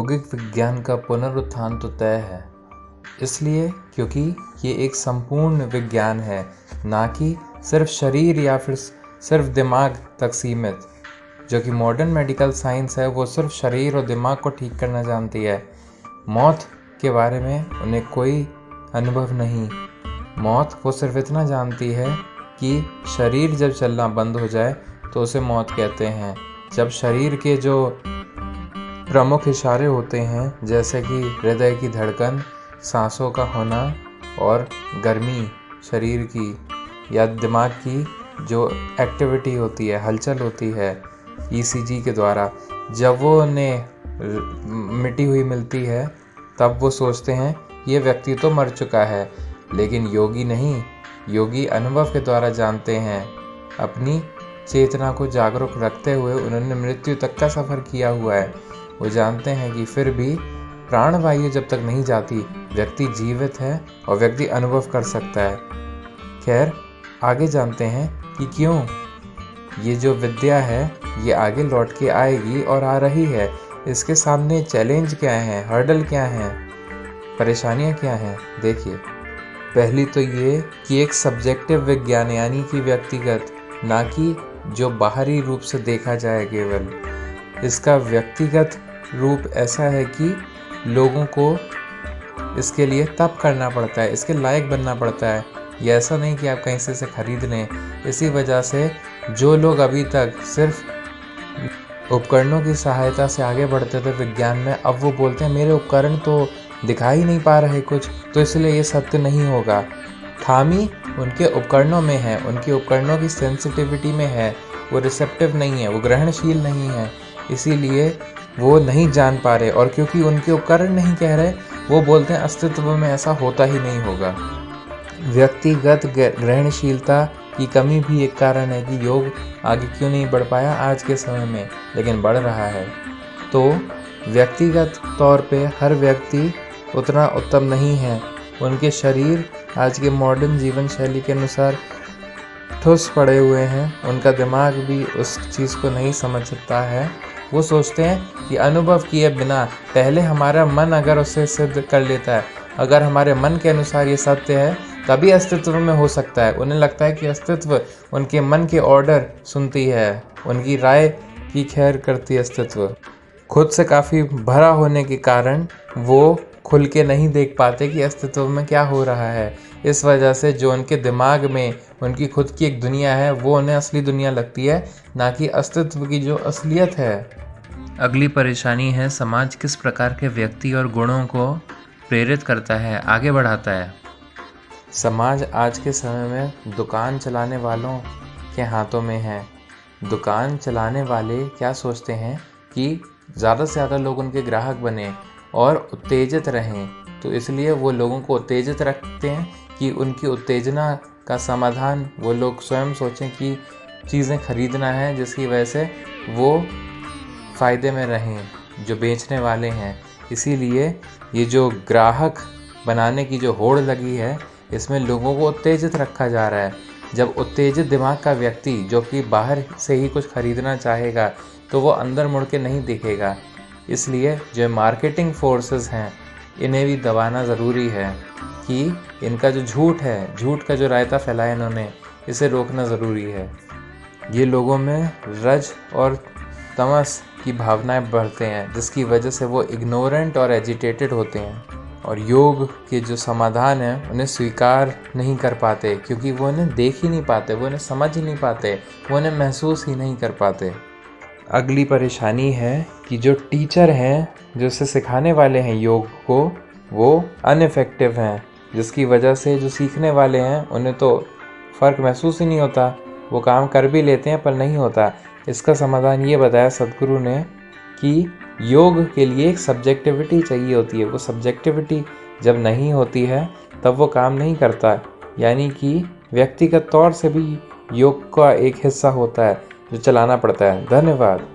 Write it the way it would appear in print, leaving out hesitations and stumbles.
यौगिक विज्ञान का पुनरुत्थान तो तय है, इसलिए क्योंकि ये एक संपूर्ण विज्ञान है, ना कि सिर्फ शरीर या फिर सिर्फ दिमाग तक सीमित। जो कि मॉडर्न मेडिकल साइंस है वो सिर्फ शरीर और दिमाग को ठीक करना जानती है। मौत के बारे में उन्हें कोई अनुभव नहीं। मौत वो सिर्फ इतना जानती है कि शरीर जब चलना बंद हो जाए तो उसे मौत कहते हैं। जब शरीर के जो प्रमुख इशारे होते हैं, जैसे कि हृदय की धड़कन, सांसों का होना और गर्मी शरीर की या दिमाग की जो एक्टिविटी होती है, हलचल होती है ईसीजी के द्वारा, जब वो उन्हें मिटी हुई मिलती है तब वो सोचते हैं ये व्यक्ति तो मर चुका है। लेकिन योगी नहीं, योगी अनुभव के द्वारा जानते हैं। अपनी चेतना को जागरूक रखते हुए उन्होंने मृत्यु तक का सफ़र किया हुआ है। वो जानते हैं कि फिर भी प्राणवायु जब तक नहीं जाती व्यक्ति जीवित है और व्यक्ति अनुभव कर सकता है। खैर, आगे जानते हैं कि क्यों ये जो विद्या है ये आगे लौट के आएगी और आ रही है। इसके सामने चैलेंज क्या है, हर्डल क्या है, परेशानियाँ क्या हैं। देखिए, पहली तो ये कि एक सब्जेक्टिव विज्ञान यानी कि व्यक्तिगत, ना कि जो बाहरी रूप से देखा जाए केवल। इसका व्यक्तिगत रूप ऐसा है कि लोगों को इसके लिए तप करना पड़ता है, इसके लायक बनना पड़ता है। ये ऐसा नहीं कि आप कहीं से इसे खरीद लें। इसी वजह से जो लोग अभी तक सिर्फ उपकरणों की सहायता से आगे बढ़ते थे विज्ञान में, अब वो बोलते हैं मेरे उपकरण तो दिखा ही नहीं पा रहे कुछ, तो इसलिए ये सत्य नहीं होगा। खामी उनके उपकरणों में है, उनके उपकरणों की सेंसिटिविटी में है। वो रिसेप्टिव नहीं है, वो ग्रहणशील नहीं है, इसीलिए वो नहीं जान पा रहे। और क्योंकि उनके उपकरण नहीं कह रहे, वो बोलते हैं अस्तित्व में ऐसा होता ही नहीं होगा। व्यक्तिगत ग्रहणशीलता की कमी भी एक कारण है कि योग आगे क्यों नहीं बढ़ पाया आज के समय में, लेकिन बढ़ रहा है। तो व्यक्तिगत तौर पे हर व्यक्ति उतना उत्तम नहीं है। उनके शरीर आज के मॉडर्न जीवन शैली के अनुसार ठुस पड़े हुए हैं। उनका दिमाग भी उस चीज़ को नहीं समझ सकता है। वो सोचते हैं कि अनुभव किए बिना पहले हमारा मन अगर उसे सिद्ध कर लेता है, अगर हमारे मन के अनुसार ये सत्य है, तभी अस्तित्व में हो सकता है। उन्हें लगता है कि अस्तित्व उनके मन के ऑर्डर सुनती है, उनकी राय की खैर करती है। अस्तित्व खुद से काफ़ी भरा होने के कारण वो खुल के नहीं देख पाते कि अस्तित्व में क्या हो रहा है। इस वजह से जो उनके दिमाग में उनकी खुद की एक दुनिया है वो उन्हें असली दुनिया लगती है, ना कि अस्तित्व की जो असलियत है। अगली परेशानी है समाज किस प्रकार के व्यक्ति और गुणों को प्रेरित करता है, आगे बढ़ाता है। समाज आज के समय में दुकान चलाने वालों के हाथों में है। दुकान चलाने वाले क्या सोचते हैं कि ज़्यादा से ज़्यादा लोग उनके ग्राहक बने और उत्तेजित रहें, तो इसलिए वो लोगों को उत्तेजित रखते हैं कि उनकी उत्तेजना का समाधान वो लोग स्वयं सोचें कि चीज़ें खरीदना है, जिसकी वजह से वो फ़ायदे में रहें जो बेचने वाले हैं। इसीलिए ये जो ग्राहक बनाने की जो होड़ लगी है, इसमें लोगों को उत्तेजित रखा जा रहा है। जब उत्तेजित दिमाग का व्यक्ति जो कि बाहर से ही कुछ खरीदना चाहेगा, तो वो अंदर मुड़ के नहीं दिखेगा। इसलिए जो मार्केटिंग फोर्सेस हैं, इन्हें भी दबाना ज़रूरी है कि इनका जो झूठ है, झूठ का जो रायता फैलाया इन्होंने, इसे रोकना ज़रूरी है। ये लोगों में रज और तमस की भावनाएं बढ़ते हैं, जिसकी वजह से वो इग्नोरेंट और एजिटेटेड होते हैं और योग के जो समाधान है उन्हें स्वीकार नहीं कर पाते, क्योंकि वो उन्हें देख ही नहीं पाते, वो उन्हें समझ ही नहीं पाते, वो उन्हें महसूस ही नहीं कर पाते। अगली परेशानी है कि जो टीचर हैं, जो इसे सिखाने वाले हैं योग को, वो अनइफेक्टिव हैं, जिसकी वजह से जो सीखने वाले हैं उन्हें तो फ़र्क महसूस ही नहीं होता। वो काम कर भी लेते हैं पर नहीं होता। इसका समाधान ये बताया सद्गुरु ने कि योग के लिए एक सब्जेक्टिविटी चाहिए होती है। वो सब्जेक्टिविटी जब नहीं होती है तब वो काम नहीं करता, यानी कि व्यक्तिगत तौर से भी योग का एक हिस्सा होता है जो चलाना पड़ता है। धन्यवाद।